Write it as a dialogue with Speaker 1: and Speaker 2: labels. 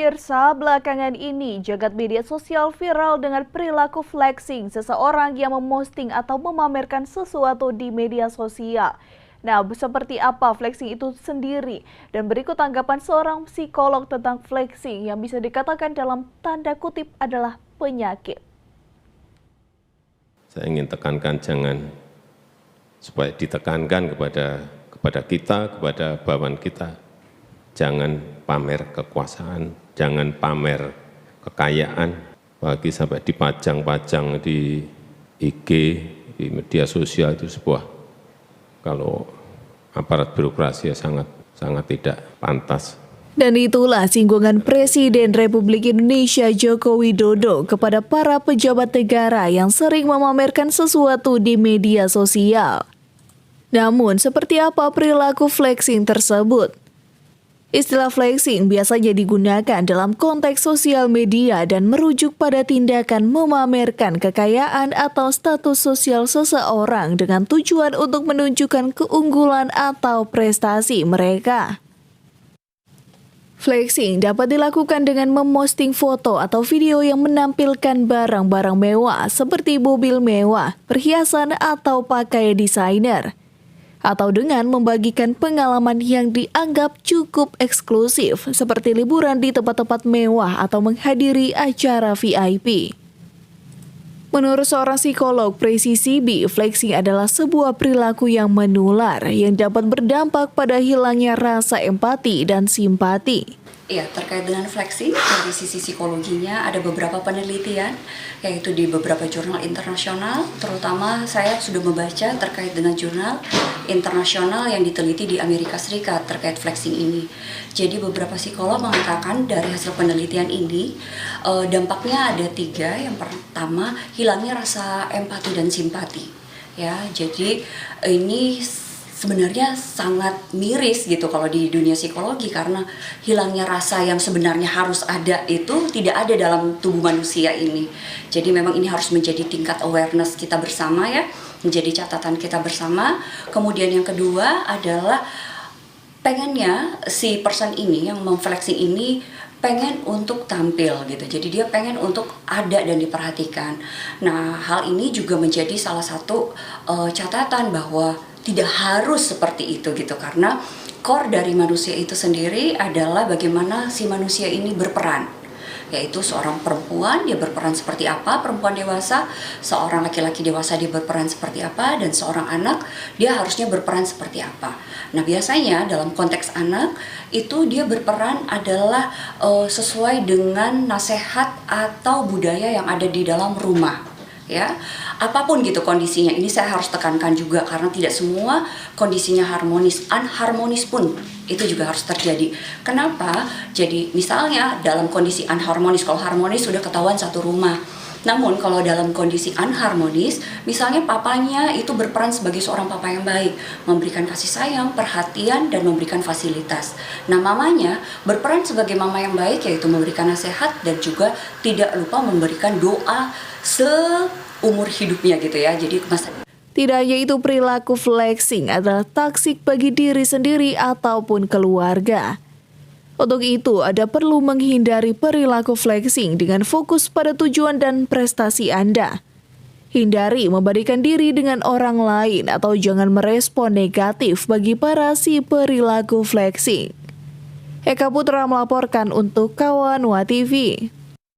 Speaker 1: Pemirsa, belakangan ini jagat media sosial viral dengan perilaku flexing seseorang yang memposting atau memamerkan sesuatu di media sosial. Nah, seperti apa flexing itu sendiri? Dan berikut tanggapan seorang psikolog tentang flexing yang bisa dikatakan dalam tanda kutip adalah penyakit.
Speaker 2: Saya ingin tekankan supaya ditekankan kepada kita, kepada bawahan kita. Jangan pamer kekuasaan, jangan pamer kekayaan, bagi sampai dipajang-pajang di IG, di media sosial itu sebuah, kalau aparat birokrasi ya sangat tidak pantas.
Speaker 1: Dan itulah singgungan Presiden Republik Indonesia Joko Widodo kepada para pejabat negara yang sering memamerkan sesuatu di media sosial. Namun, seperti apa perilaku flexing tersebut? Istilah flexing biasanya digunakan dalam konteks sosial media dan merujuk pada tindakan memamerkan kekayaan atau status sosial seseorang dengan tujuan untuk menunjukkan keunggulan atau prestasi mereka. Flexing dapat dilakukan dengan memposting foto atau video yang menampilkan barang-barang mewah seperti mobil mewah, perhiasan atau pakaian desainer, atau dengan membagikan pengalaman yang dianggap cukup eksklusif seperti liburan di tempat-tempat mewah atau menghadiri acara VIP. Menurut seorang psikolog presisi B, flexing adalah sebuah perilaku yang menular yang dapat berdampak pada hilangnya rasa empati dan simpati.
Speaker 3: Iya, terkait dengan flexing, dari sisi psikologinya ada beberapa penelitian, yaitu di beberapa jurnal internasional, terutama saya sudah membaca terkait dengan jurnal internasional yang diteliti di Amerika Serikat terkait flexing ini. Jadi beberapa psikolog mengatakan dari hasil penelitian ini, dampaknya ada 3. Yang pertama, hilangnya rasa empati dan simpati. Ya, jadi ini sebenarnya sangat miris gitu kalau di dunia psikologi, karena hilangnya rasa yang sebenarnya harus ada itu tidak ada dalam tubuh manusia ini. Jadi memang ini harus menjadi tingkat awareness kita bersama ya, menjadi catatan kita bersama. Kemudian yang kedua adalah pengennya si person ini yang memflexing ini pengen untuk tampil gitu, jadi dia pengen untuk ada dan diperhatikan. Nah, hal ini juga menjadi salah satu catatan bahwa tidak harus seperti itu gitu, karena core dari manusia itu sendiri adalah bagaimana si manusia ini berperan, yaitu seorang perempuan dia berperan seperti apa, perempuan dewasa, seorang laki-laki dewasa dia berperan seperti apa, dan seorang anak dia harusnya berperan seperti apa. Nah, biasanya dalam konteks anak itu dia berperan adalah sesuai dengan nasihat atau budaya yang ada di dalam rumah. Ya, apapun gitu kondisinya, ini saya harus tekankan juga karena tidak semua kondisinya harmonis, unharmonis pun itu juga harus terjadi. Kenapa? Jadi misalnya dalam kondisi unharmonis, kalau harmonis sudah ketahuan satu rumah. Namun kalau dalam kondisi unharmonis, misalnya papanya itu berperan sebagai seorang papa yang baik, memberikan kasih sayang, perhatian, dan memberikan fasilitas. Nah, mamanya berperan sebagai mama yang baik, yaitu memberikan nasihat dan juga tidak lupa memberikan doa seumur hidupnya gitu ya. Jadi
Speaker 1: tidak hanya itu, perilaku flexing adalah toksik bagi diri sendiri ataupun keluarga. Untuk itu, ada perlu menghindari perilaku flexing dengan fokus pada tujuan dan prestasi Anda. Hindari membandingkan diri dengan orang lain atau jangan merespon negatif bagi para si perilaku flexing. Eka Putra melaporkan untuk Kawan Wa TV.